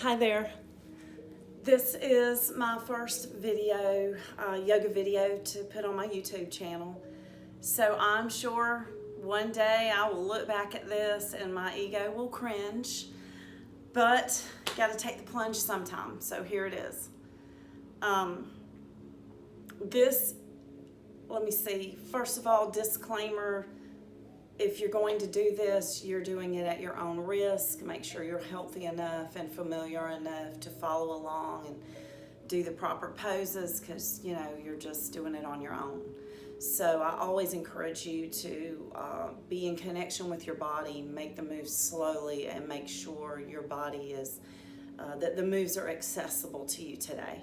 Hi there. This is my first video, yoga video to put on my YouTube channel. So I'm sure one day I will look back at this and my ego will cringe, but got to take the plunge sometime. So here it is. Let me see. First of all, disclaimer. If you're going to do this, you're doing it at your own risk. Make sure you're healthy enough and familiar enough to follow along and do the proper poses, because you're just doing it on your own. So I always encourage you to be in connection with your body, make the moves slowly, and make sure your body is that the moves are accessible to you today.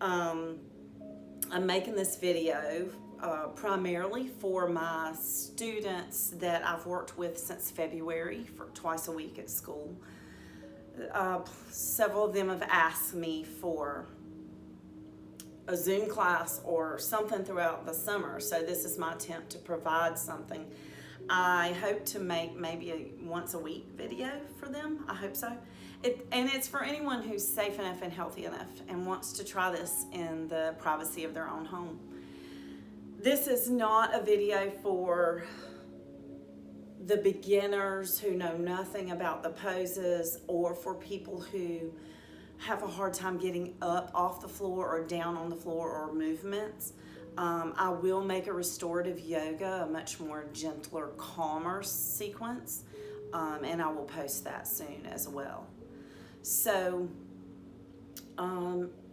I'm making this video primarily for my students that I've worked with since February for twice a week at school. Several of them have asked me for a Zoom class or something throughout the summer, so this is my attempt to provide something. I hope to make maybe a once a week video for them. I hope so. And it's for anyone who's safe enough and healthy enough and wants to try this in the privacy of their own home. This is not a video for the beginners who know nothing about the poses, or for people who have a hard time getting up off the floor or down on the floor or movements. I will make a restorative yoga, a much more gentler, calmer sequence, and I will post that soon as well. So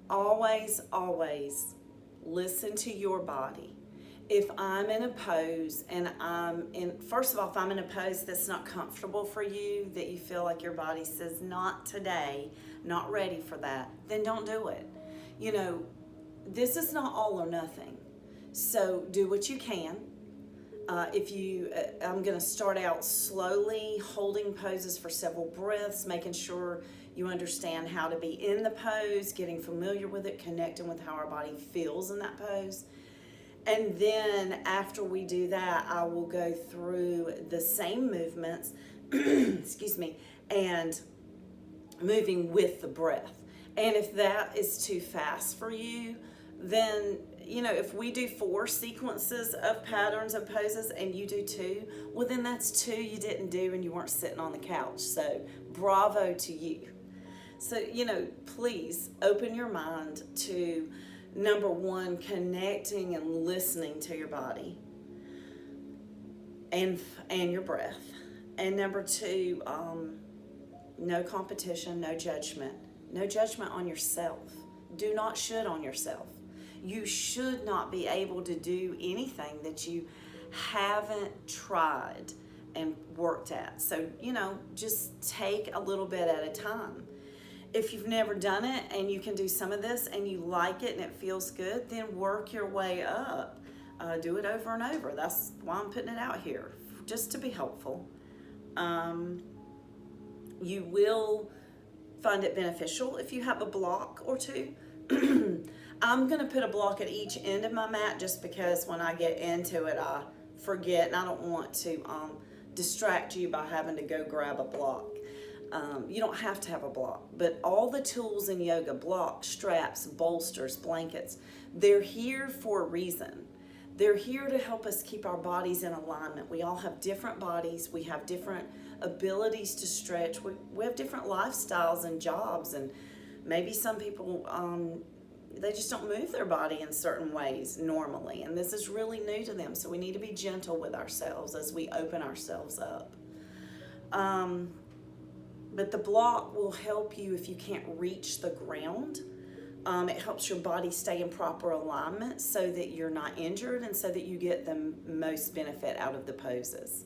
always listen to your body. If I'm in a pose and first of all, if I'm in a pose that's not comfortable for you, that you feel like your body says, not today, not ready for that, then don't do it. This is not all or nothing. So do what you can. I'm gonna start out slowly, holding poses for several breaths, making sure you understand how to be in the pose, getting familiar with it, connecting with how our body feels in that pose. And then after we do that, I will go through the same movements, excuse me, and moving with the breath. And if that is too fast for you, then, if we do 4 sequences of patterns and poses and you do 2, well, then that's 2 you didn't do and you weren't sitting on the couch. So bravo to you. So, please open your mind to, number 1, connecting and listening to your body and your breath. And number 2, no competition, no judgment. No judgment on yourself. Do not should on yourself. You should not be able to do anything that you haven't tried and worked at. So, just take a little bit at a time. If you've never done it and you can do some of this and you like it and it feels good, then work your way up. Do it over and over. That's why I'm putting it out here, just to be helpful. You will find it beneficial if you have a block or 2. I'm going to put a block at each end of my mat just because when I get into it, I forget, and I don't want to distract you by having to go grab a block. You don't have to have a block, but all the tools in yoga, blocks, straps, bolsters, blankets, they're here for a reason. They're here to help us keep our bodies in alignment. We all have different bodies. We have different abilities to stretch. We have different lifestyles and jobs, and maybe some people, they just don't move their body in certain ways normally, and this is really new to them, so we need to be gentle with ourselves as we open ourselves up. But the block will help you if you can't reach the ground. It helps your body stay in proper alignment so that you're not injured and so that you get the most benefit out of the poses.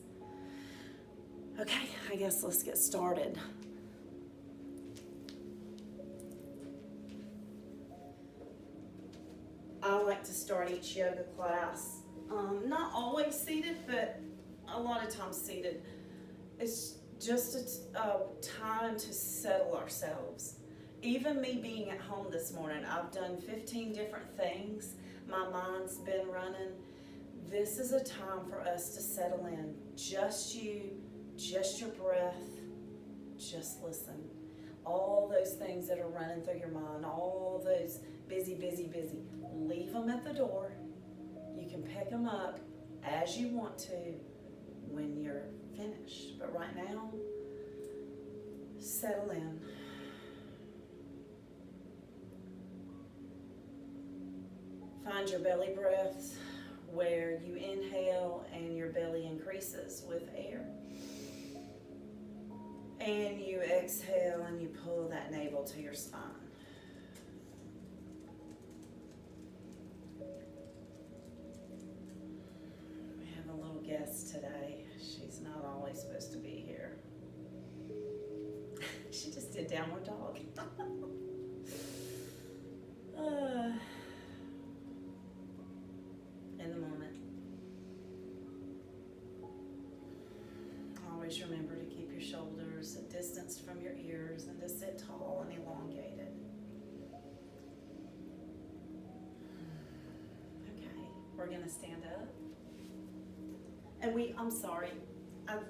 Okay, I guess let's get started. I like to start each yoga class, not always seated, but a lot of times seated. It's just a time to settle ourselves. Even me being at home this morning, I've done 15 different things. My mind's been running. This is a time for us to settle in. Just you, just your breath, just listen. all those things that are running through your mind, all those busy, leave them at the door. You can pick them up as you want to when you're finished. But right now, settle in. Find your belly breath where you inhale and your belly increases with air. And you exhale and you pull that navel to your spine. We have a little guest today. She's not always supposed to be here. She just did downward dog. In the moment. Always remember to keep your shoulders distanced from your ears and to sit tall and elongated. Okay, we're going to stand up. And I'm sorry,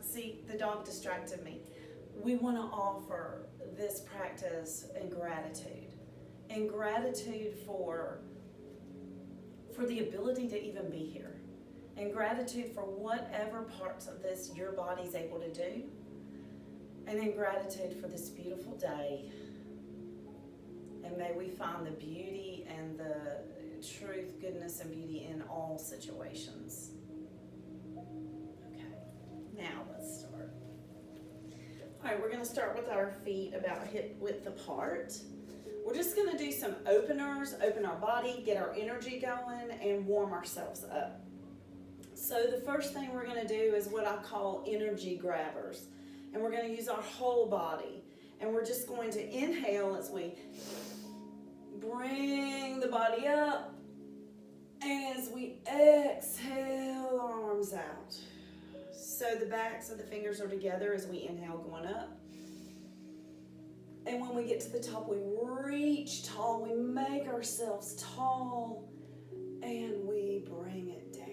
see, the dog distracted me. We want to offer this practice in gratitude. In gratitude for the ability to even be here. And gratitude for whatever parts of this your body's able to do. And in gratitude for this beautiful day. And may we find the beauty and the truth, goodness, and beauty in all situations. Okay, now let's start. All right, we're going to start with our feet about hip width apart. We're just going to do some openers, open our body, get our energy going, and warm ourselves up. So the first thing we're going to do is what I call energy grabbers. And we're going to use our whole body. And we're just going to inhale as we bring the body up. And as we exhale, arms out. So the backs of the fingers are together as we inhale, going up. And when we get to the top, we reach tall. We make ourselves tall. And we bring it down.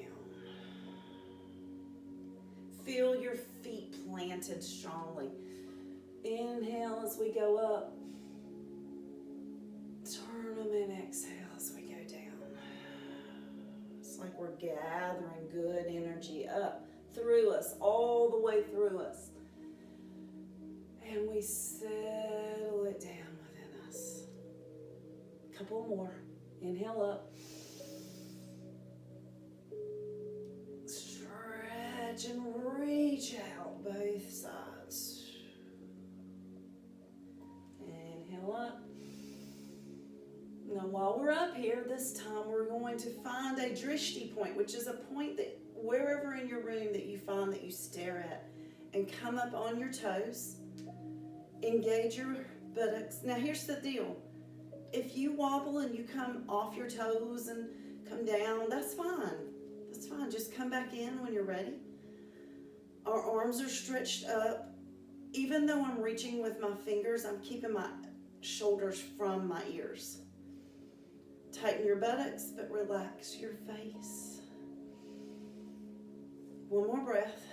Feel your feet planted strongly. Inhale as we go up. Turn them and exhale as we go down. It's like we're gathering good energy up through us, all the way through us. And we settle it down within us. A couple more. Inhale up. Stretch and reach out both sides. Inhale up. Now while we're up here, this time we're going to find a drishti point, which is a point that wherever in your room that you find that you stare at, and come up on your toes. Engage your buttocks. Now here's the deal. If you wobble and you come off your toes and come down, that's fine. That's fine. Just come back in when you're ready. Our arms are stretched up. Even though I'm reaching with my fingers, I'm keeping my shoulders from my ears. Tighten your buttocks, but relax your face. One more breath.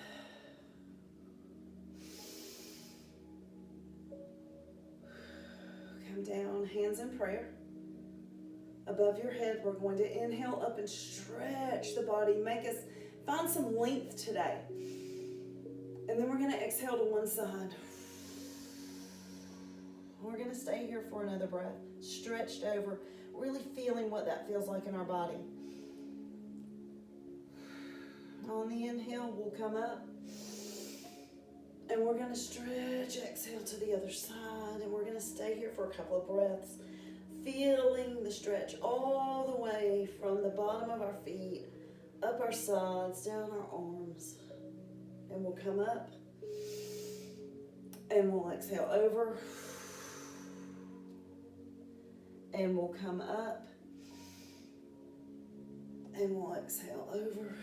Come down, hands in prayer. Above your head, we're going to inhale up and stretch the body. Find some length today. And then we're going to exhale to one side. We're going to stay here for another breath. Stretched over, really feeling what that feels like in our body. On the inhale, we'll come up. And we're going to stretch, exhale to the other side. And we're going to stay here for a couple of breaths. Feeling the stretch all the way from the bottom of our feet, up our sides, down our arms. And we'll come up. And we'll exhale over. And we'll come up. And we'll exhale over.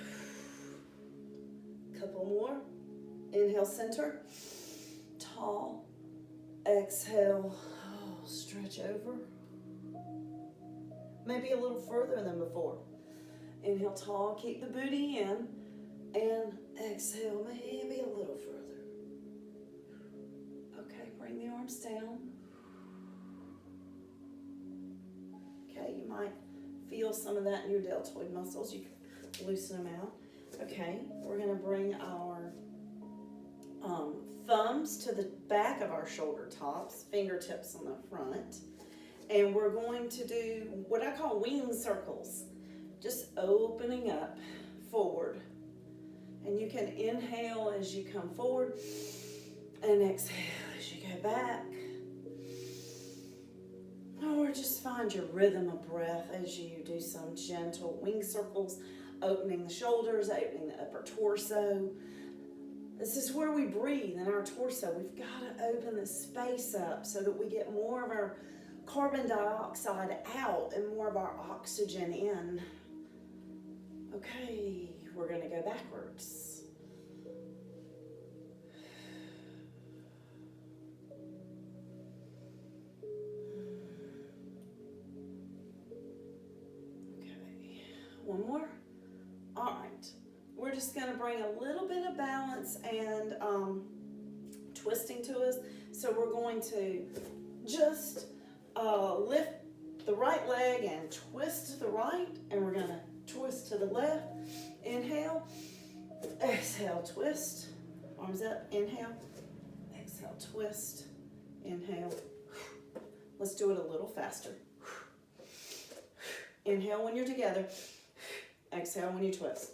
Couple more. Inhale, center. Tall. Exhale. Oh, stretch over. Maybe a little further than before. Inhale, tall. Keep the booty in. And exhale, maybe a little further. Okay, bring the arms down. okay? You might feel some of that in your deltoid muscles. You can loosen them out. Okay, we're gonna bring our thumbs to the back of our shoulder tops, fingertips on the front. And we're going to do what I call wing circles, just opening up forward. And you can inhale as you come forward and exhale as you go back. Or just find your rhythm of breath as you do some gentle wing circles, opening the shoulders, opening the upper torso. This is where we breathe in our torso. We've got to open the space up so that we get more of our carbon dioxide out and more of our oxygen in. Okay, we're going to go backwards. Okay, one more. All right. We're just going to bring a little bit of balance and twisting to us. So we're going to just lift the right leg and twist to the right, and we're going to twist to the left. Inhale, exhale, twist. Arms up, inhale, exhale, twist, inhale. Let's do it a little faster. Inhale when you're together, exhale when you twist.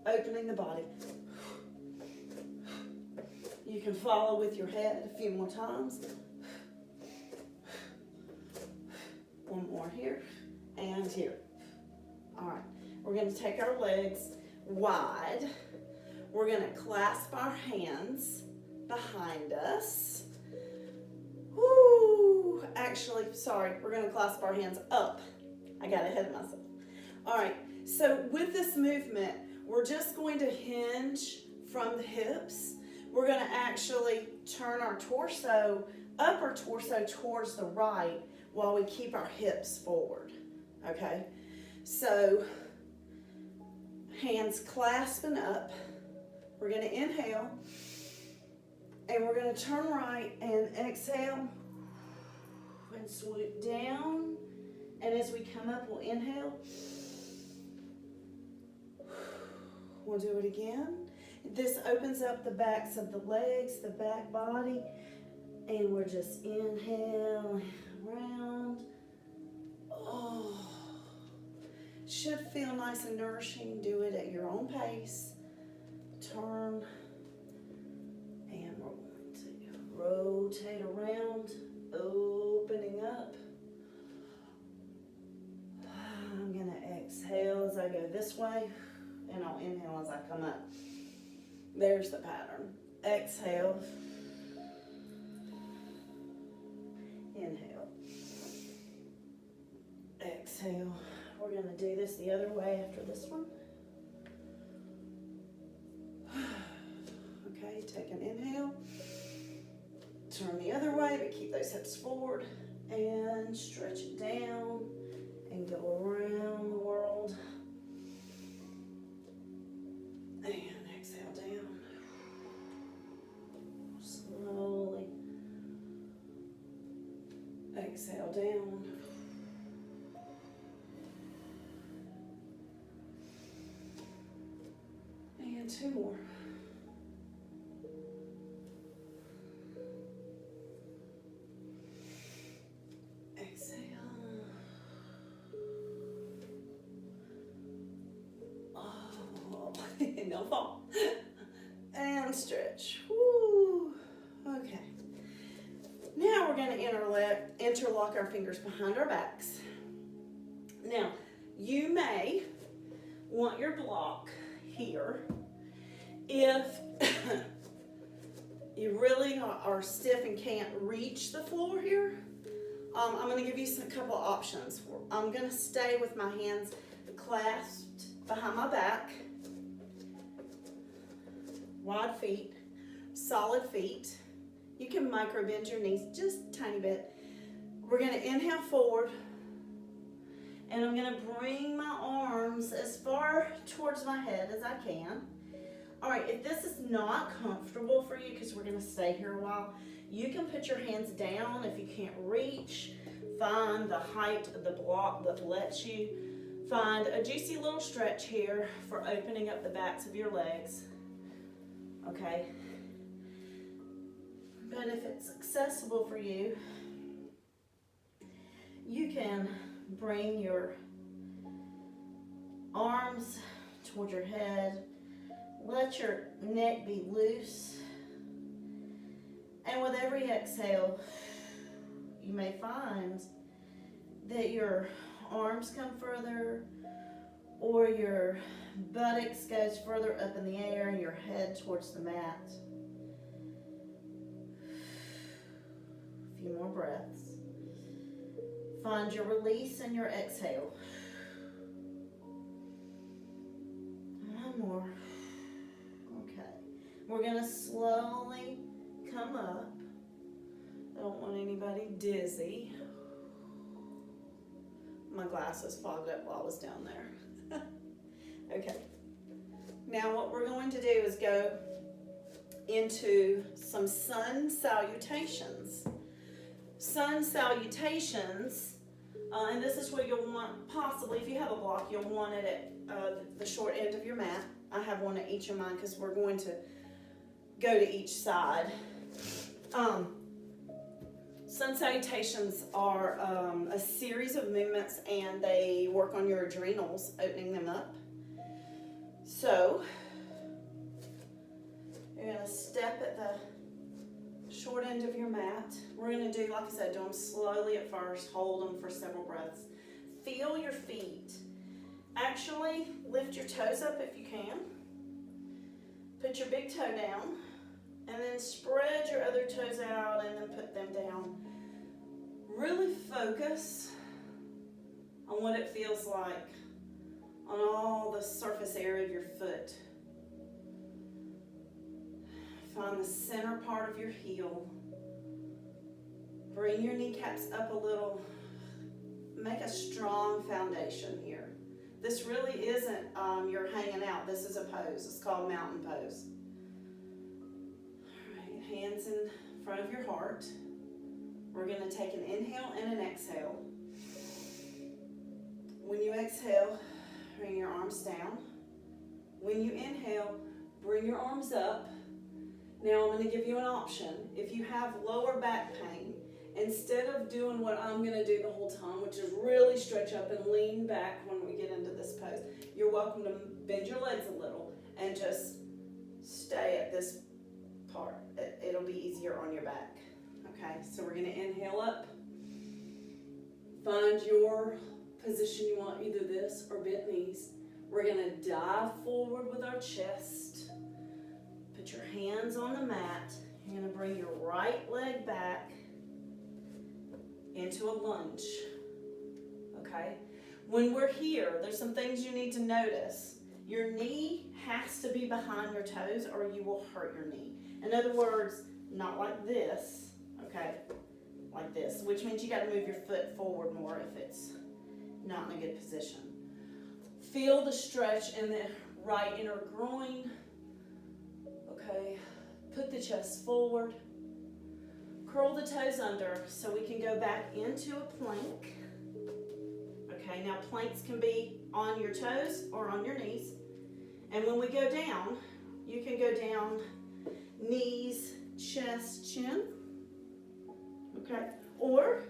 Opening the body. You can follow with your head a few more times. One more here and here. All right, we're going to take our legs wide. We're going to clasp our hands behind us. Woo! Actually, sorry, we're going to clasp our hands up. I got ahead of myself. All right, so with this movement, we're just going to hinge from the hips. We're going to actually turn our torso, upper torso towards the right while we keep our hips forward, okay? So, hands clasping up. We're going to inhale, and we're going to turn right and exhale and swoop down. And as we come up, we'll inhale. We'll do it again. This opens up the backs of the legs, the back body, and we're just inhale, round. Oh, should feel nice and nourishing. Do it at your own pace. Turn, and we're going to rotate around, opening up. I'm going to exhale as I go this way. And I'll inhale as I come up. There's the pattern. Exhale. Inhale. Exhale. We're going to do this the other way after this one. Okay, take an inhale. Turn the other way, but keep those hips forward. And stretch it down and go around the world. And exhale down. Slowly. Exhale down. And two more. Exhale. And don't fall. And stretch. Woo. Okay. Now we're going to interlock our fingers behind our backs. Now, you may want your block here. If you really are stiff and can't reach the floor here, I'm going to give you a couple options. I'm going to stay with my hands clasped behind my back. Wide feet, solid feet. You can micro bend your knees just a tiny bit. We're going to inhale forward, and I'm going to bring my arms as far towards my head as I can. All right, if this is not comfortable for you, because we're gonna stay here a while, you can put your hands down if you can't reach. Find the height of the block that lets you. Find a juicy little stretch here for opening up the backs of your legs. Okay? But if it's accessible for you, you can bring your arms toward your head. Let your neck be loose. And with every exhale, you may find that your arms come further, or your buttocks goes further up in the air and your head towards the mat. A few more breaths. Find your release and your exhale. One more. Okay. We're going to slowly come up. I don't want anybody dizzy. My glasses fogged up while I was down there. Okay. Now what we're going to do is go into some sun salutations. Sun salutations, and this is where you'll want, possibly if you have a block, you'll want it at the short end of your mat. I have one at each of mine because we're going to go to each side. Sun salutations are a series of movements, and they work on your adrenals, opening them up. So, you're going to step at the short end of your mat. We're going to do, like I said, do them slowly at first. Hold them for several breaths. Feel your feet. Actually, lift your toes up if you can. Put your big toe down. And then spread your other toes out and then put them down. Really focus on what it feels like on all the surface area of your foot. Find the center part of your heel. Bring your kneecaps up a little. Make a strong foundation here. This really isn't you're hanging out. This is a pose. It's called mountain pose. Hands in front of your heart. We're going to take an inhale and an exhale. When you exhale, bring your arms down. When you inhale, bring your arms up. Now I'm going to give you an option. If you have lower back pain, instead of doing what I'm going to do the whole time, which is really stretch up and lean back when we get into this pose, you're welcome to bend your legs a little and just stay at this part. It'll be easier on your back. Okay, so we're going to inhale up. Find your position you want, either this or bent knees. We're going to dive forward with our chest. Put your hands on the mat. You're going to bring your right leg back into a lunge. Okay? When we're here, there's some things you need to notice. Your knee has to be behind your toes or you will hurt your knee. In other words, not like this, okay? Like this, which means you got to move your foot forward more if it's not in a good position. Feel the stretch in the right inner groin. Okay, put the chest forward. Curl the toes under so we can go back into a plank. Okay, now planks can be on your toes or on your knees. And when we go down, you can go down knees, chest, chin. Okay, or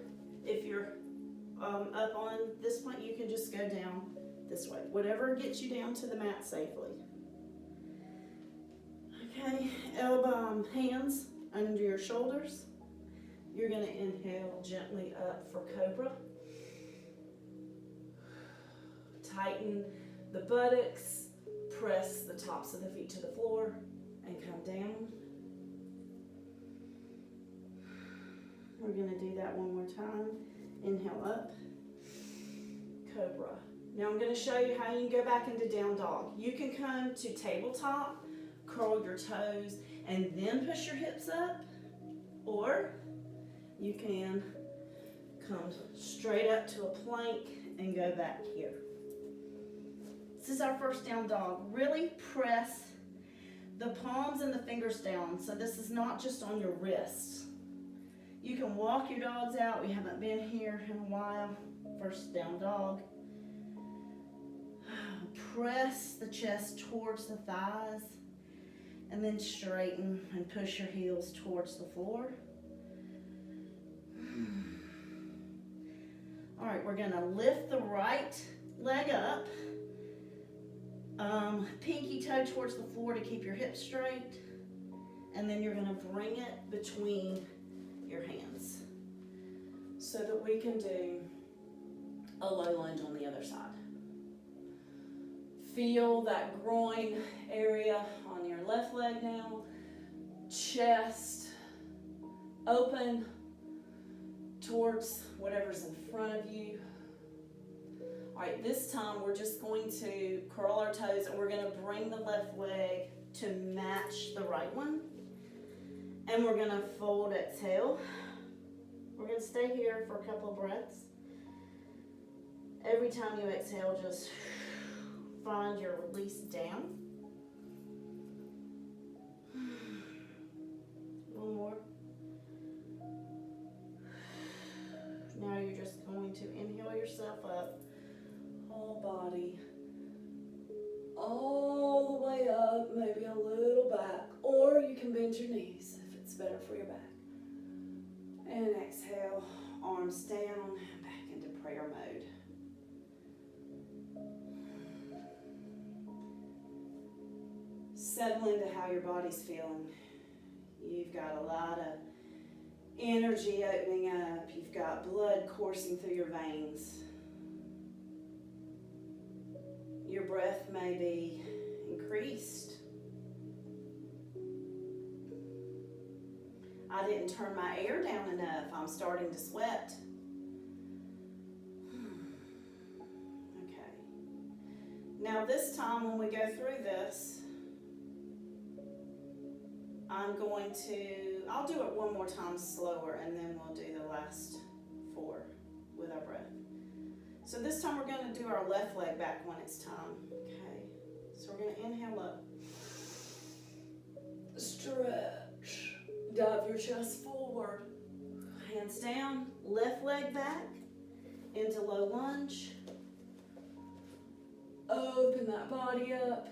if you're up on this point, you can just go down this way. Whatever gets you down to the mat safely. Okay, hands under your shoulders. You're going to inhale gently up for Cobra. Tighten the buttocks, press the tops of the feet to the floor, and come down. We're going to do that one more time. Inhale up, Cobra. Now I'm going to show you how you can go back into down dog. You can come to tabletop, curl your toes, and then push your hips up, or you can come straight up to a plank and go back here. This is our first down dog. Really press the palms and the fingers down. So this is not just on your wrists. You can walk your dogs out. We haven't been here in a while. First down dog. Press the chest towards the thighs and then straighten and push your heels towards the floor. All right, we're gonna lift the right leg up. Pinky toe towards the floor to keep your hips straight. And then you're gonna bring it between your hands so that we can do a low lunge on the other side. Feel that groin area on your left leg now. Chest open towards whatever's in front of you. All right, this time we're just going to curl our toes and we're gonna bring the left leg to match the right one. And we're gonna fold, exhale. We're gonna stay here for a couple of breaths. Every time you exhale, just find your release down. One more. Now you're just going to inhale yourself up, whole body, all the way up, maybe a little back, or you can bend your knees if it's better for your back. And exhale, arms down, back into prayer mode. Settle into how your body's feeling. You've got a lot of energy opening up. You've got blood coursing through your veins. Your breath may be increased. I didn't turn my air down enough. I'm starting to sweat. Okay. Now this time when we go through this, I'll do it one more time slower and then we'll do the last 4 with our breath. So this time we're going to do our left leg back when it's time. Okay. So we're going to inhale up. Stretch. Dive your chest forward. Hands down. Left leg back into low lunge. Open that body up.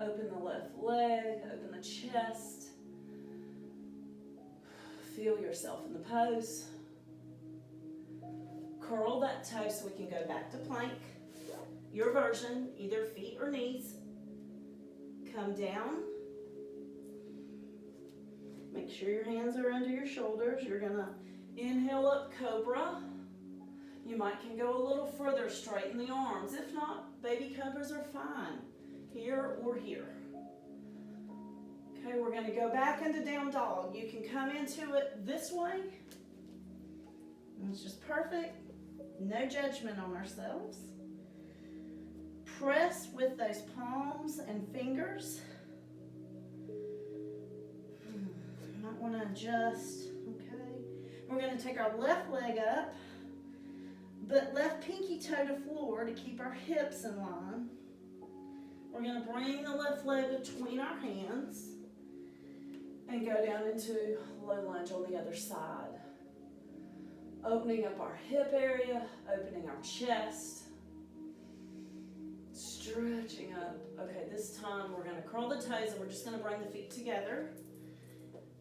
Open the left leg. Open the chest. Feel yourself in the pose. Curl that toe so we can go back to plank. Your version, either feet or knees. Come down. Make sure your hands are under your shoulders. You're gonna inhale up Cobra. You can go a little further, straighten the arms. If not, baby cobras are fine. Here or here. Okay, we're gonna go back into down dog. You can come into it this way. It's just perfect. No judgment on ourselves. Press with those palms and fingers. Might want to adjust. Okay. We're going to take our left leg up, but left pinky toe to floor to keep our hips in line. We're going to bring the left leg between our hands and go down into low lunge on the other side. Opening up our hip area, opening our chest, stretching up. Okay, this time we're gonna curl the toes and we're just gonna bring the feet together.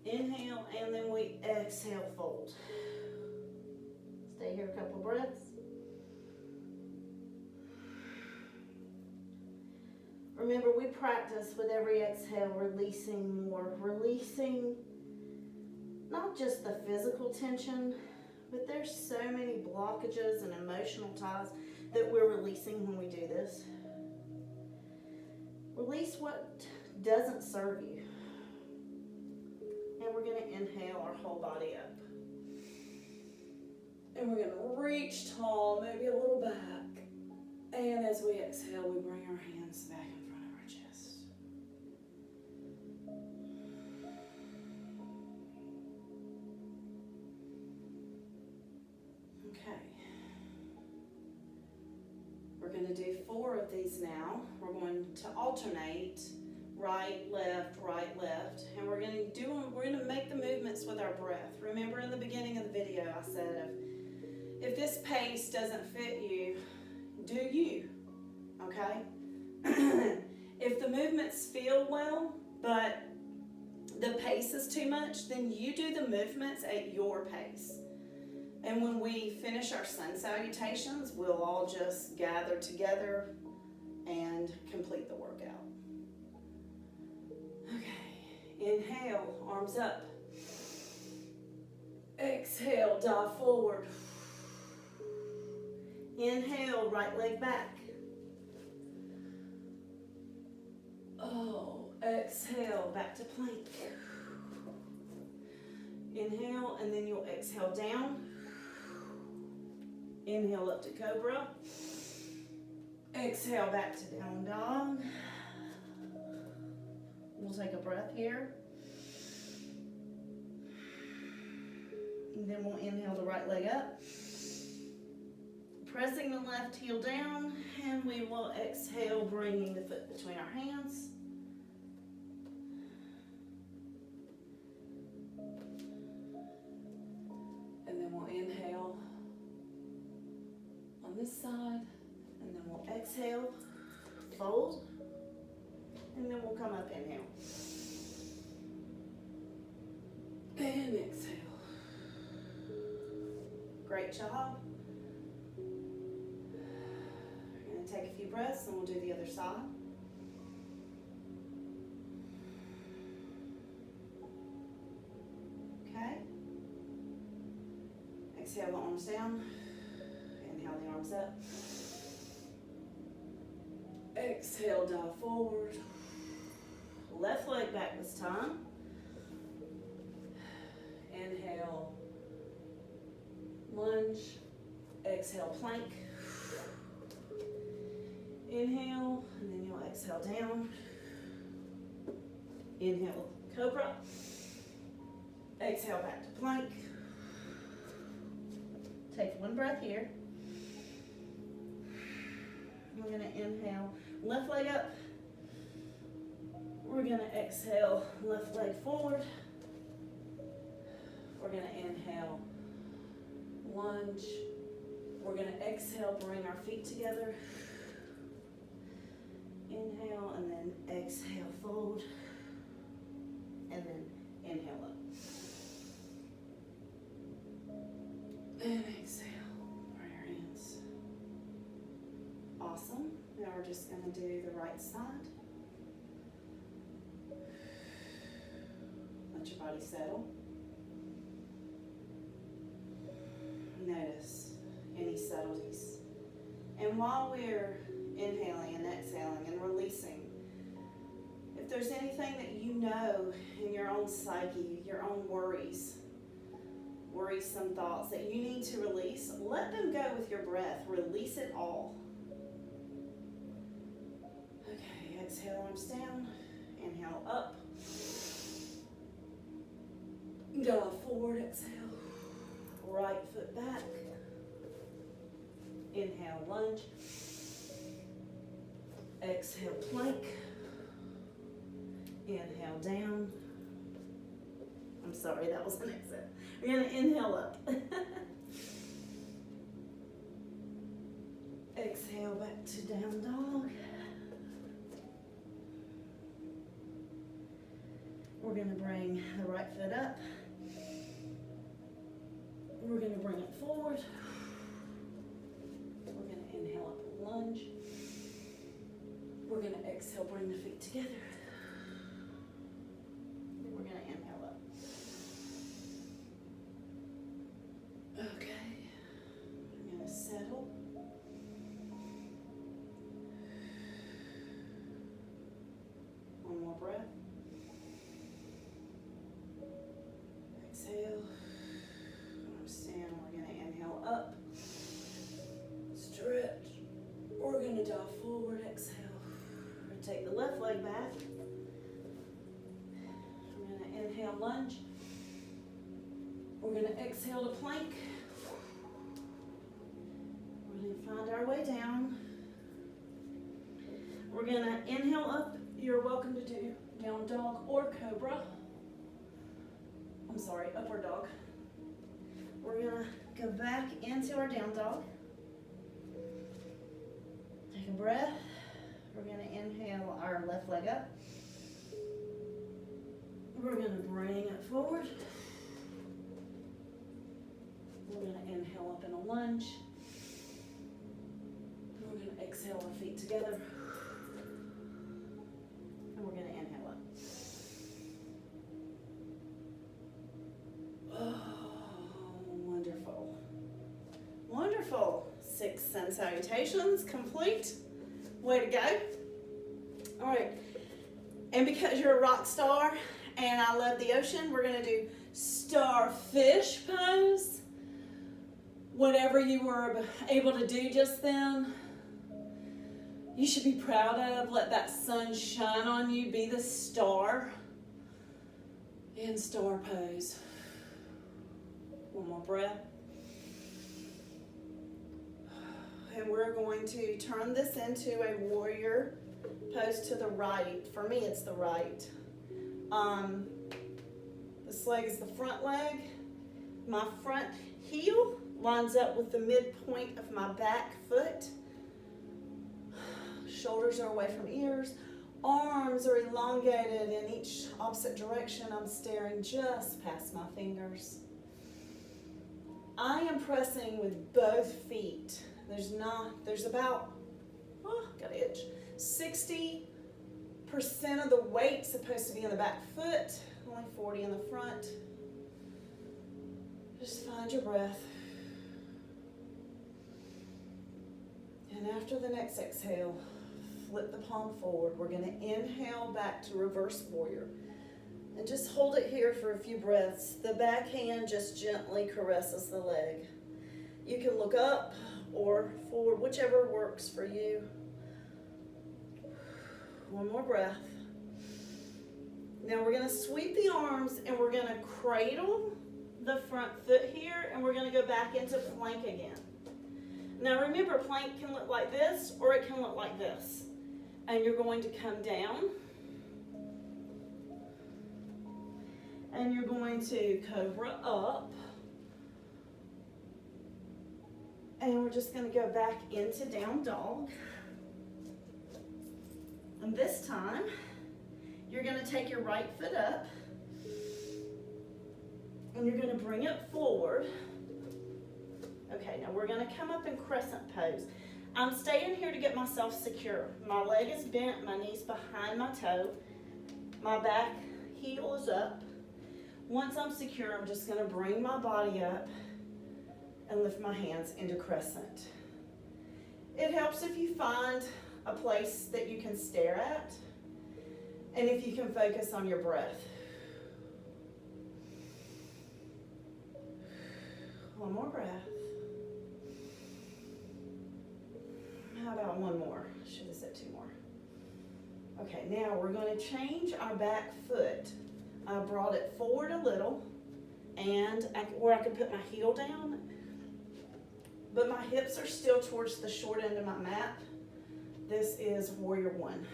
Inhale, and then we exhale, fold. Stay here a couple breaths. Remember, we practice with every exhale, releasing more, releasing not just the physical tension, but there's so many blockages and emotional ties that we're releasing when we do this. Release what doesn't serve you. And we're going to inhale our whole body up. And we're going to reach tall, maybe a little back. And as we exhale, we bring our hands back in front of our chest. Okay. We're going to do 4 of these now. We're going to alternate right, left, and we're gonna make the movements with our breath. Remember in the beginning of the video I said if this pace doesn't fit you, do you, okay? If the movements feel well, but the pace is too much, then you do the movements at your pace. And when we finish our sun salutations, we'll all just gather together and complete the workout. Okay, inhale, arms up. Exhale, dive forward. Inhale, right leg back. Oh, exhale, back to plank. Inhale, and then you'll exhale down. Inhale up to Cobra. Exhale back to down dog. We'll take a breath here. And then we'll inhale the right leg up. Pressing the left heel down, and we will exhale, bringing the foot between our hands. And then we'll inhale on this side, and then we'll exhale, fold, and then we'll come up, inhale. And exhale. Great job. We're going to take a few breaths and we'll do the other side. Okay. Exhale the arms down. Inhale the arms up. Exhale, dive forward. Left leg back this time. Inhale, lunge. Exhale, plank. Inhale, and then you'll exhale down. Inhale, Cobra. Exhale, back to plank. Take one breath here. We're going to inhale, left leg up. We're going to exhale, left leg forward. We're going to inhale, lunge. We're going to exhale, bring our feet together. Inhale, and then exhale, fold. And then inhale up. And exhale, right our hands. Awesome. Now we're just going to do the right side. Let your body settle. Notice any subtleties. And while we're inhaling and exhaling and releasing, if there's anything that you know in your own psyche, your own worrisome thoughts that you need to release, let them go with your breath. Release it all. Okay, exhale, arms down. Inhale up. Dive forward, exhale. Right foot back. Inhale, lunge. Exhale, plank. Inhale, down. I'm sorry, that was an exhale. We're going to inhale up. Exhale, back to down dog. We're going to bring the right foot up. We're going to bring it forward. We're going to inhale up, lunge. We're going to exhale, bring the feet together. Then we're going to inhale up. Okay. I'm going to settle. One more breath. Exhale. We're going to inhale up, stretch. We're going to dive forward, exhale. We're going to take the left leg back. We're going to inhale, lunge. We're going to exhale to plank. We're going to find our way down. We're going to inhale up You're welcome to do down dog or cobra. I'm sorry, upward dog. We're gonna go back into our down dog. Take a breath. We're gonna inhale our left leg up. We're gonna bring it forward. We're gonna inhale up in a lunge. We're gonna exhale our feet together. And we're gonna inhale up. Oh, wonderful. Wonderful. 6 sun salutations complete. Way to go. All right. And because you're a rock star and I love the ocean, we're going to do starfish pose. Whatever you were able to do just then, you should be proud of. Let that sun shine on you. Be the star in star pose. One more breath. And we're going to turn this into a warrior pose to the right. For me, it's the right. This leg is the front leg. My front heel lines up with the midpoint of my back foot. Shoulders are away from ears. Arms are elongated in each opposite direction. I'm staring just past my fingers. I am pressing with both feet. There's about, got an itch, 60% of the weight supposed to be in the back foot, only 40 in the front. Just find your breath. And after the next exhale, flip the palm forward. We're gonna inhale back to reverse warrior. And just hold it here for a few breaths. The back hand just gently caresses the leg. You can look up or forward, whichever works for you. One more breath. Now we're gonna sweep the arms and we're gonna cradle the front foot here and we're gonna go back into plank again. Now remember, plank can look like this or it can look like this. And you're going to come down. And you're going to cobra up. And we're just going to go back into down dog. And this time, you're going to take your right foot up. And you're going to bring it forward. Okay, now we're going to come up in crescent pose. I'm staying here to get myself secure. My leg is bent, my knee's behind my toe. My back heel is up. Once I'm secure, I'm just going to bring my body up and lift my hands into crescent. It helps if you find a place that you can stare at and if you can focus on your breath. One more breath. How about one more? Should have said 2 more. Okay, now we're going to change our back foot. I brought it forward a little, and where I could put my heel down, but my hips are still towards the short end of my mat. This is warrior 1.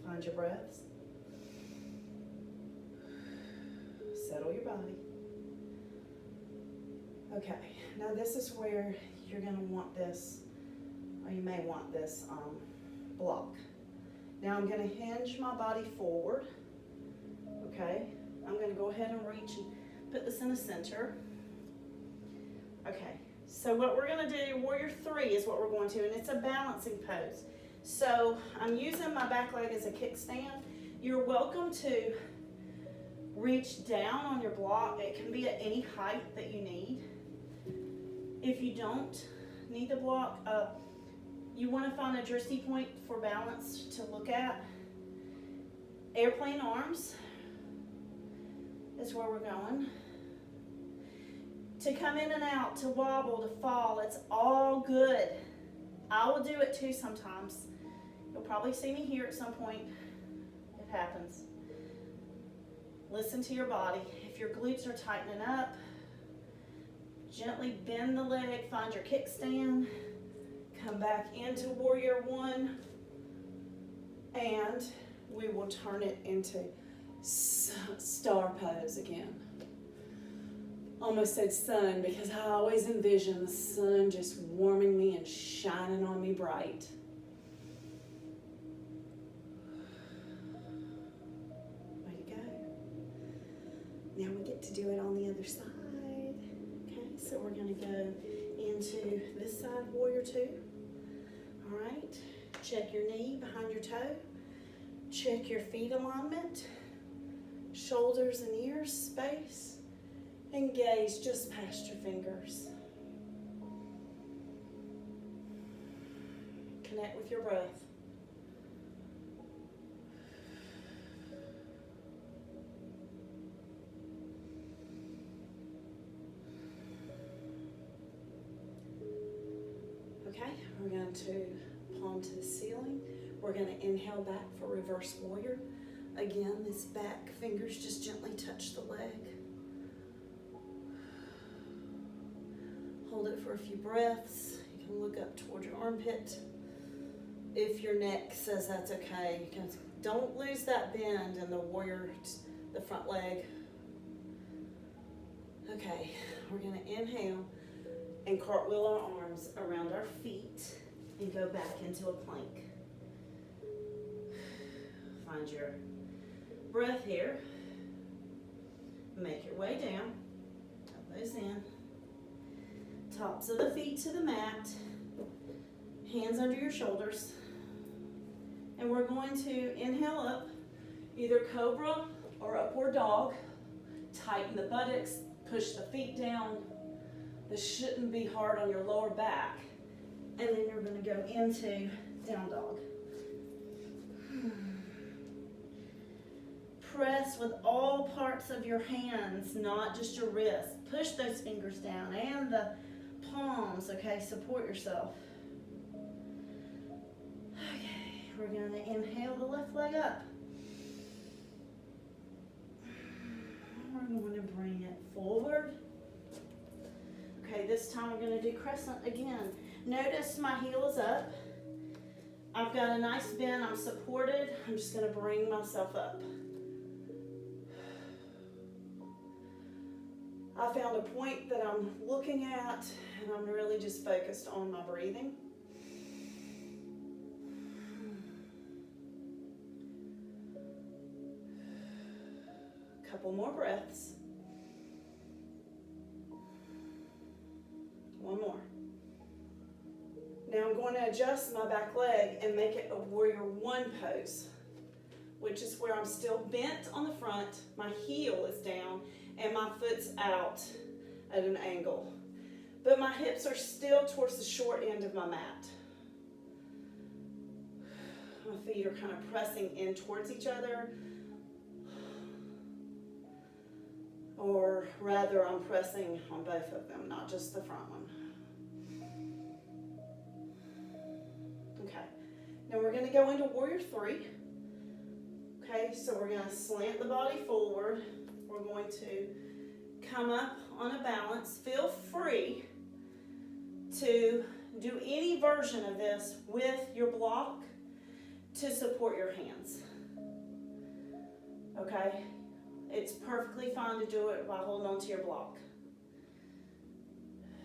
Find your breaths. Settle your body. Okay, now this is where you're going to want this, or you may want this block. Now I'm going to hinge my body forward, okay? I'm going to go ahead and reach and put this in the center. Okay, so what we're going to do, warrior 3 is what we're going to, and it's a balancing pose. So I'm using my back leg as a kickstand. You're welcome to reach down on your block. It can be at any height that you need. If you don't need the block, you want to find a jersey point for balance to look at. Airplane arms is where we're going. To come in and out, to wobble, to fall, it's all good. I will do it too sometimes. You'll probably see me here at some point. It happens. Listen to your body. If your glutes are tightening up, gently bend the leg, find your kickstand, come back into warrior one, and we will turn it into star pose again. Almost said sun because I always envision the sun just warming me and shining on me bright. Way to go. Now we get to do it on the other side. Okay, so we're going to go into this side, warrior two. All right, check your knee behind your toe. Check your feet alignment, shoulders and ears space. And gaze just past your fingers. Connect with your breath. Okay, we're going to palm to the ceiling. We're going to inhale back for reverse warrior. Again, this back fingers just gently touch the leg. Hold it for a few breaths. You can look up toward your armpit. If your neck says that's okay, you can, don't lose that bend in the warrior, the front leg. Okay, we're going to inhale and cartwheel our arms around our feet and go back into a plank. Find your breath here. Make your way down. Elbows in. Tops of the feet to the mat, hands under your shoulders, and we're going to inhale up, either Cobra or upward dog. Tighten the buttocks, push the feet down. This shouldn't be hard on your lower back. And then you're going to go into down dog. Press with all parts of your hands, not just your wrists. Push those fingers down and the palms, okay? Support yourself. Okay, we're going to inhale the left leg up. We're going to bring it forward. Okay, this time we're going to do crescent again. Notice my heel is up. I've got a nice bend. I'm supported. I'm just going to bring myself up. I found a point that I'm looking at, and I'm really just focused on my breathing. Couple more breaths. One more. Now I'm going to adjust my back leg and make it a warrior one pose, which is where I'm still bent on the front, my heel is down, and my foot's out at an angle. But my hips are still towards the short end of my mat. My feet are kind of pressing in towards each other. Or rather, I'm pressing on both of them, not just the front one. Okay, now we're going to go into warrior three. Okay, so we're going to slant the body forward. We're going to come up on a balance. Feel free to do any version of this with your block to support your hands. Okay? It's perfectly fine to do it by holding onto your block.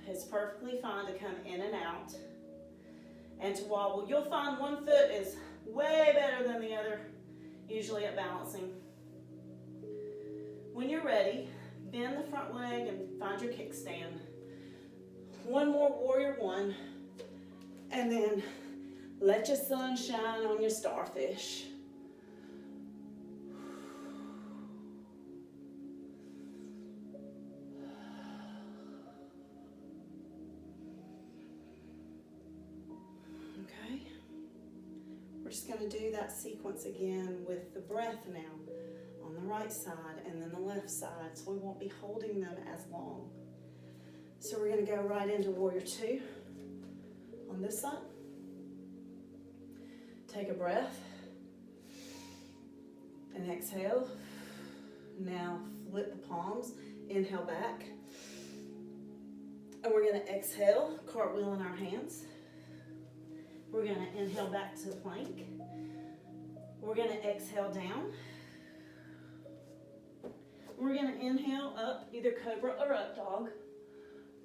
It's perfectly fine to come in and out and to wobble. You'll find one foot is way better than the other, usually at balancing. When you're ready, bend the front leg and find your kickstand. One more warrior one, and then let your sun shine on your starfish. Okay, we're just going to do that sequence again with the breath now. On the right side and then the left side, so we won't be holding them as long. So we're going to go right into warrior two on this side. Take a breath and exhale. Now flip the palms, inhale back. And we're going to exhale, cartwheel in our hands. We're going to inhale back to plank. We're going to exhale down. We're going to inhale up, either cobra or up dog.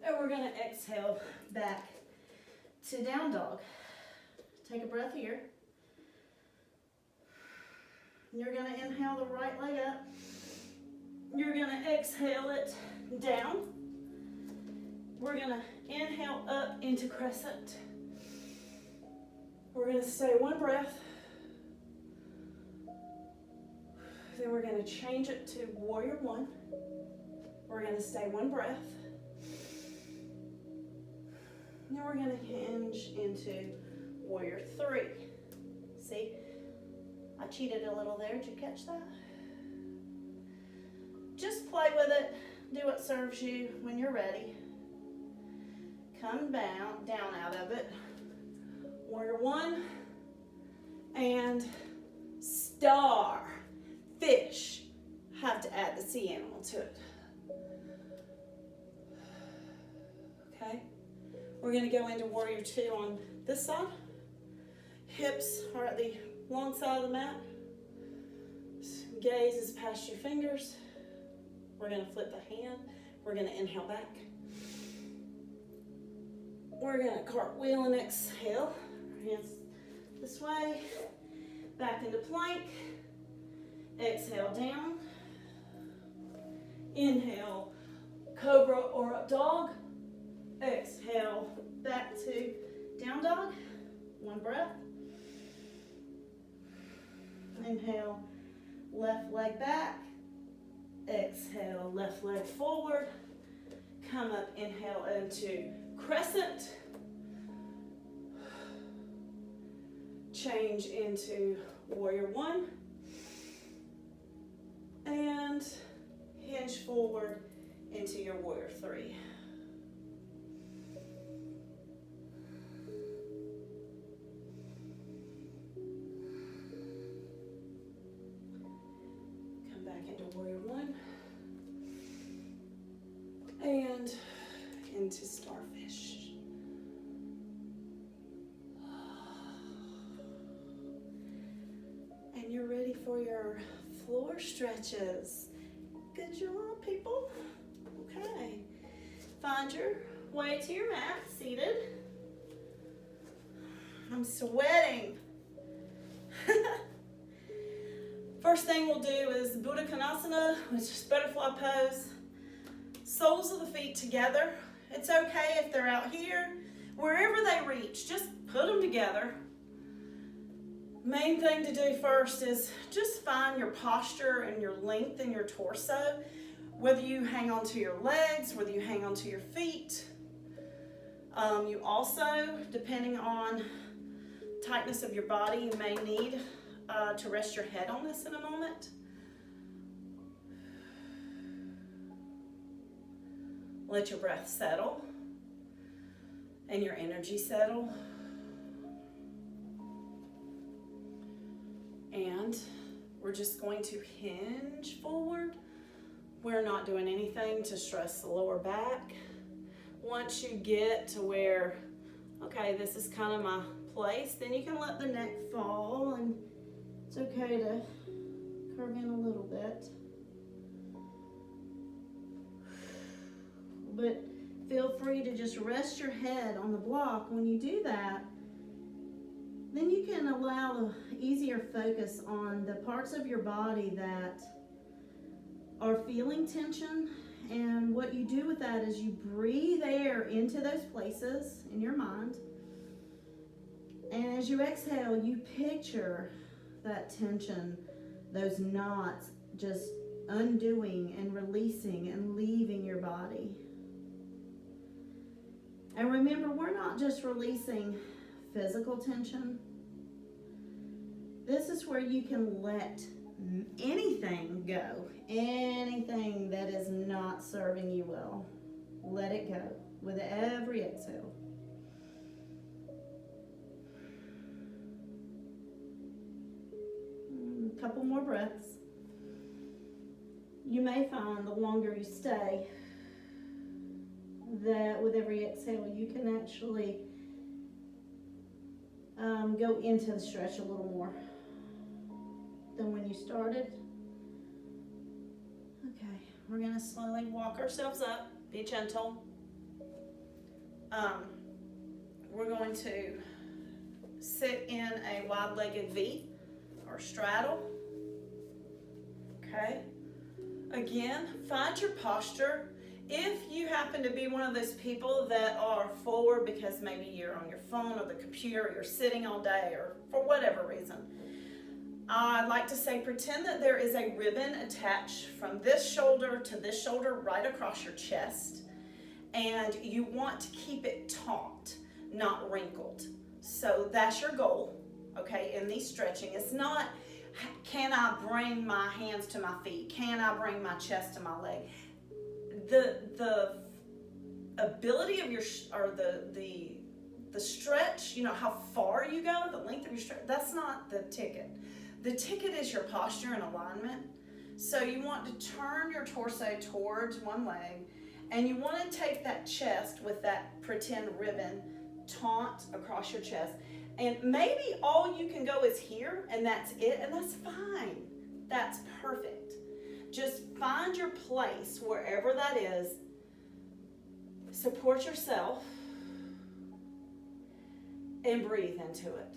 And we're going to exhale back to down dog. Take a breath here. You're going to inhale the right leg up. You're going to exhale it down. We're going to inhale up into crescent. We're going to stay one breath. Then we're going to change it to warrior one. We're going to stay one breath. Then we're going to hinge into warrior three. See, I cheated a little there. Did you catch that? Just play with it. Do what serves you when you're ready. Come down out of it. Warrior one and star. Fish. Have to add the sea animal to it. Okay. We're going to go into warrior two on this side. Hips are at the long side of the mat. Gaze is past your fingers. We're going to flip the hand. We're going to inhale back. We're going to cartwheel and exhale. Hands this way. Back into plank. Exhale down. Inhale, cobra or up dog. Exhale, back to down dog. One breath. Inhale, left leg back. Exhale, left leg forward. Come up, inhale into crescent. Change into warrior one. And hinge forward into your warrior three. Come back into warrior one. And into starfish. And you're ready for your floor stretches. Good job, people. Okay. Find your way to your mat, seated. I'm sweating. First thing we'll do is Buddha Konasana, which is butterfly pose. Soles of the feet together. It's okay if they're out here. Wherever they reach, just put them together. Main thing to do first is just find your posture and your length in your torso. Whether you hang onto your legs, whether you hang onto your feet. You also, depending on tightness of your body, you may need to rest your head on this in a moment. Let your breath settle and your energy settle. And we're just going to hinge forward. We're not doing anything to stress the lower back. Once you get to where, okay, this is kind of my place, then you can let the neck fall, and it's okay to curve in a little bit. But feel free to just rest your head on the block. When you do that, then you can allow easier focus on the parts of your body that are feeling tension. And what you do with that is you breathe air into those places in your mind. And as you exhale, you picture that tension, those knots just undoing and releasing and leaving your body. And remember, we're not just releasing physical tension. This is where you can let anything go, anything that is not serving you well. Let it go with every exhale. A couple more breaths. You may find the longer you stay that with every exhale you can actually go into the stretch a little more than when you started. Okay, we're gonna slowly walk ourselves up. Be gentle. We're going to sit in a wide-legged V or straddle. Okay. Again, find your posture. If you happen to be one of those people that are forward because maybe you're on your phone or the computer, or you're sitting all day, or for whatever reason, I'd like to say pretend that there is a ribbon attached from this shoulder to this shoulder right across your chest, and you want to keep it taut, not wrinkled. So that's your goal, okay, in these stretching. It's not, can I bring my hands to my feet? Can I bring my chest to my leg? The ability of your, or the stretch, you know, how far you go, the length of your stretch, that's not the ticket. The ticket is your posture and alignment. So you want to turn your torso towards one leg, and you want to take that chest with that pretend ribbon taut across your chest. And maybe all you can go is here, and that's it, and that's fine. That's perfect. Just find your place wherever that is. Support yourself and breathe into it.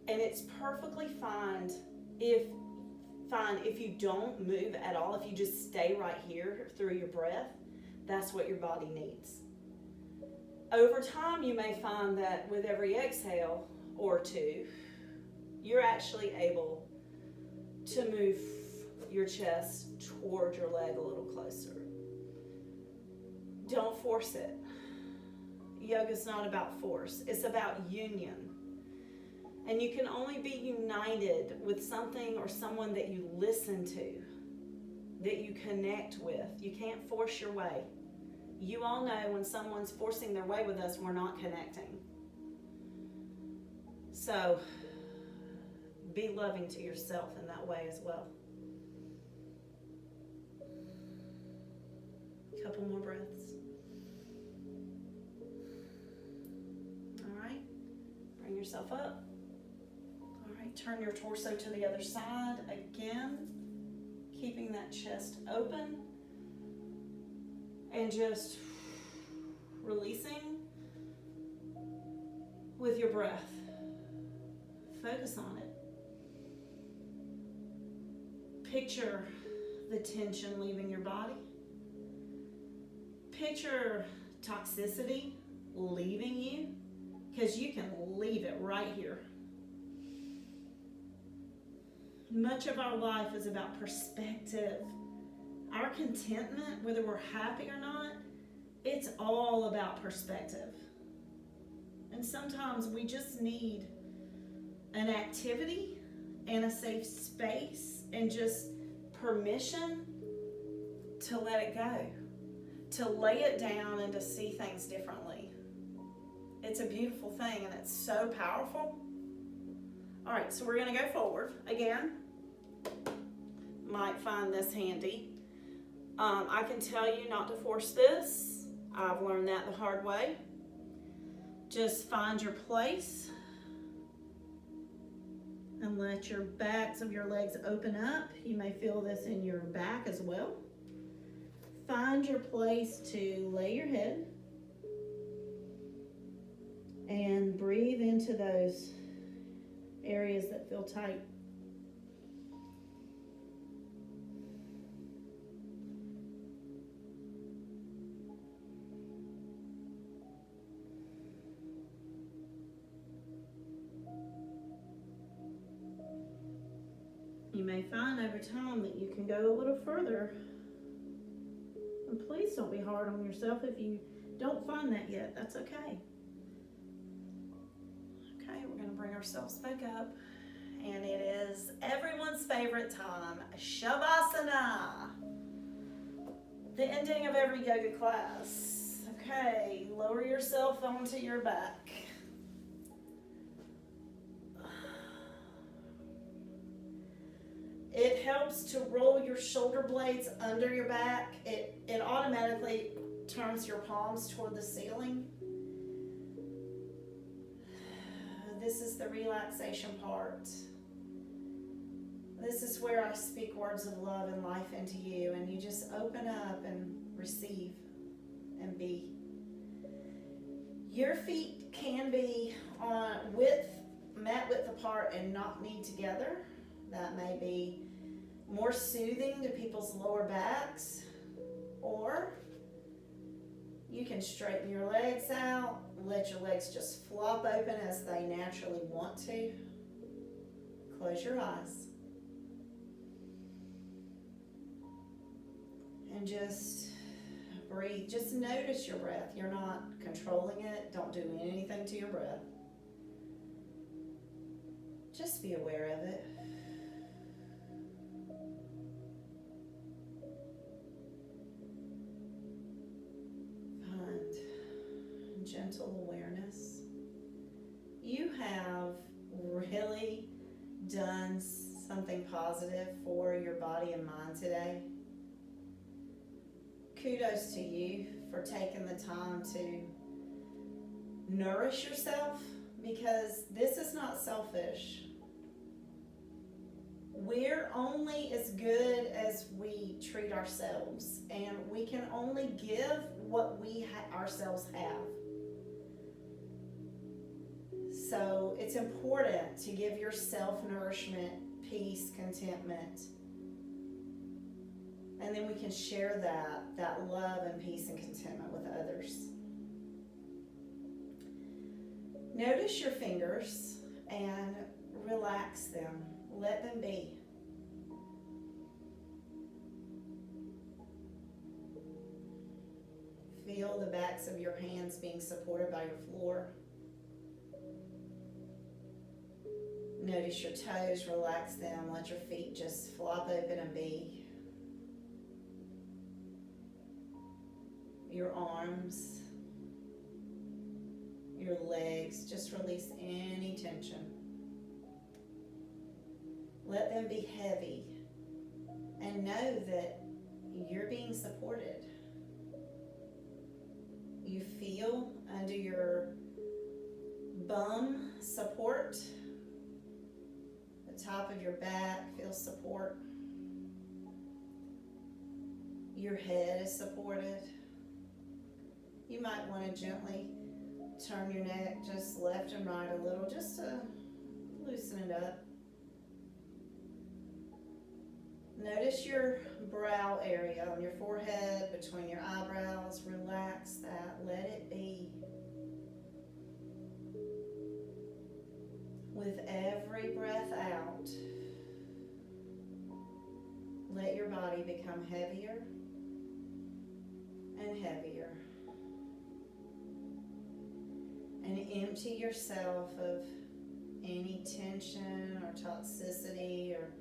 And it's perfectly fine if you don't move at all, if you just stay right here through your breath. That's what your body needs. Over time, you may find that with every exhale or two, you're actually able to move your chest toward your leg a little closer. Don't force it. Yoga's not about force. It's about union. And you can only be united with something or someone that you listen to, that you connect with. You can't force your way. You all know when someone's forcing their way with us, we're not connecting. So be loving to yourself in that way as well. A couple more breaths. All right, bring yourself up. All right, turn your torso to the other side again, keeping that chest open and just releasing with your breath. Focus on it. Picture the tension leaving your body. Picture toxicity leaving you, because you can leave it right here. Much of our life is about perspective. Our contentment, whether we're happy or not, it's all about perspective. And sometimes we just need an activity and a safe space and just permission to let it go, to lay it down and to see things differently. It's a beautiful thing, and it's so powerful. All right, so we're going to go forward again. Might find this handy. I can tell you not to force this. I've learned that the hard way. Just find your place and let your backs of your legs open up. You may feel this in your back as well. Find your place to lay your head and breathe into those areas that feel tight. You may find over time that you can go a little further. And please don't be hard on yourself if you don't find that yet. That's okay. Okay, we're going to bring ourselves back up. And it is everyone's favorite time, Shavasana. The ending of every yoga class. Okay, lower yourself onto your back. It helps to roll your shoulder blades under your back. It automatically turns your palms toward the ceiling. This is the relaxation part. This is where I speak words of love and life into you, and you just open up and receive and be. Your feet can be on mat width apart and not knee together. That may be more soothing to people's lower backs, or you can straighten your legs out, let your legs just flop open as they naturally want to. Close your eyes. And just breathe. Just notice your breath. You're not controlling it. Don't do anything to your breath. Just be aware of it. Find gentle awareness. You have really done something positive for your body and mind today. Kudos to you for taking the time to nourish yourself, because this is not selfish. We're only as good as we treat ourselves, and we can only give what we ourselves have. So it's important to give yourself nourishment, peace, contentment. And then we can share that love and peace and contentment with others. Notice your fingers and relax them. Let them be. Feel the backs of your hands being supported by your floor. Notice your toes, relax them. Let your feet just flop open and be. Your arms, your legs, just release any tension. Let them be heavy, and know that you're being supported. You feel under your bum support, the top of your back feels support. Your head is supported. You might want to gently turn your neck just left and right a little, just to loosen it up. Notice your brow area on your forehead, between your eyebrows. Relax that. Let it be. With every breath out, let your body become heavier and heavier. And empty yourself of any tension or toxicity or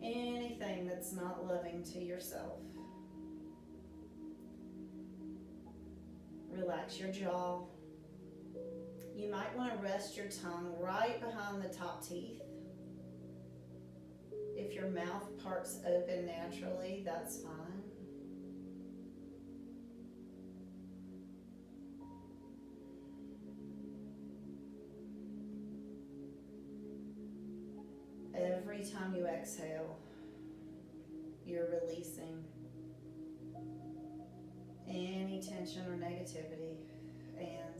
anything that's not loving to yourself. Relax your jaw. You might want to rest your tongue right behind the top teeth. If your mouth parts open naturally, that's fine. Every time you exhale, you're releasing any tension or negativity, and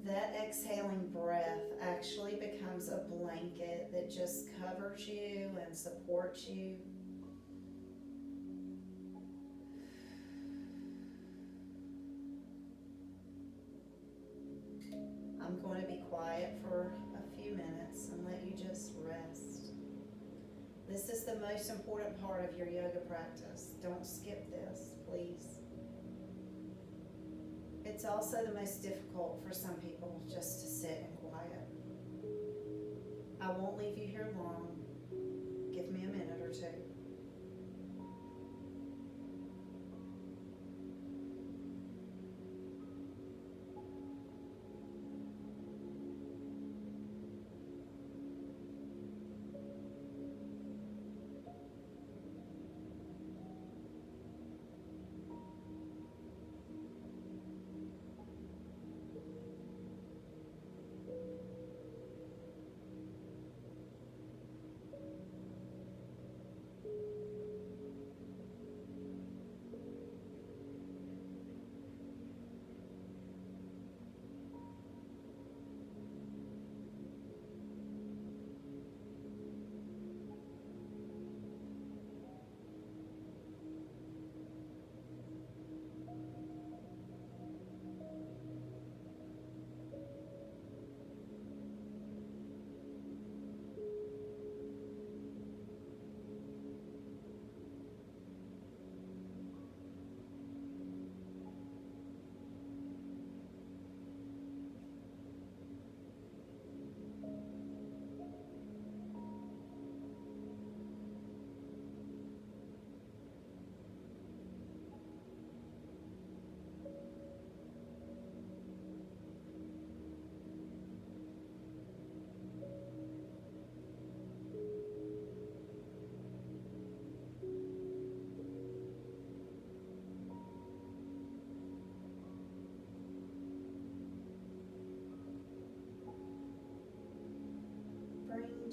that exhaling breath actually becomes a blanket that just covers you and supports you. I'm going to be quiet for a few minutes and let you just rest. This is the most important part of your yoga practice. Don't skip this, please. It's also the most difficult for some people, just to sit in quiet. I won't leave you here long. Give me a minute or two.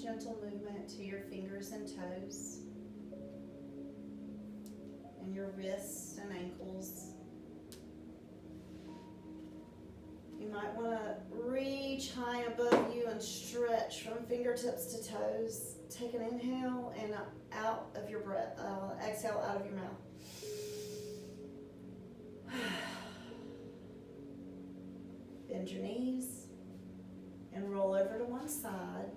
gentle movement to your fingers and toes, and your wrists and ankles. You might want to reach high above you and stretch from fingertips to toes. Take an inhale and out of your breath. Exhale out of your mouth. Bend your knees and roll over to one side.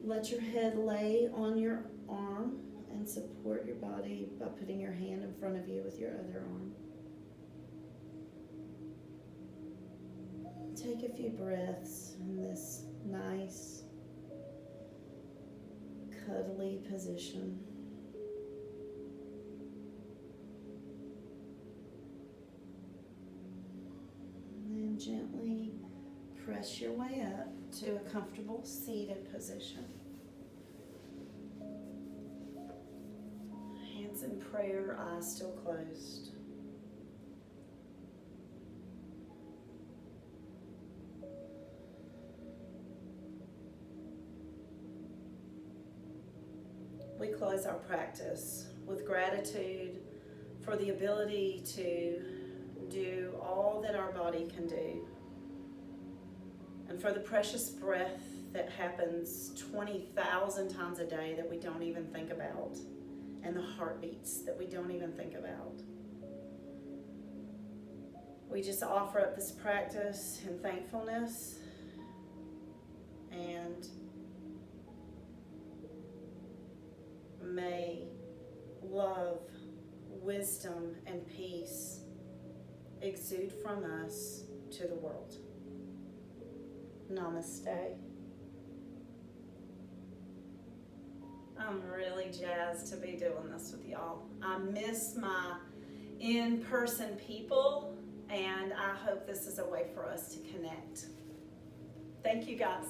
Let your head lay on your arm and support your body by putting your hand in front of you with your other arm. Take a few breaths in this nice, cuddly position. And then gently press your way up to a comfortable seated position. Hands in prayer, eyes still closed. We close our practice with gratitude for the ability to do all that our body can do, and for the precious breath that happens 20,000 times a day that we don't even think about, and the heartbeats that we don't even think about. We just offer up this practice in thankfulness, and may love, wisdom, and peace exude from us to the world. Namaste. I'm really jazzed to be doing this with y'all. I miss my in-person people, and I hope this is a way for us to connect. Thank you, guys.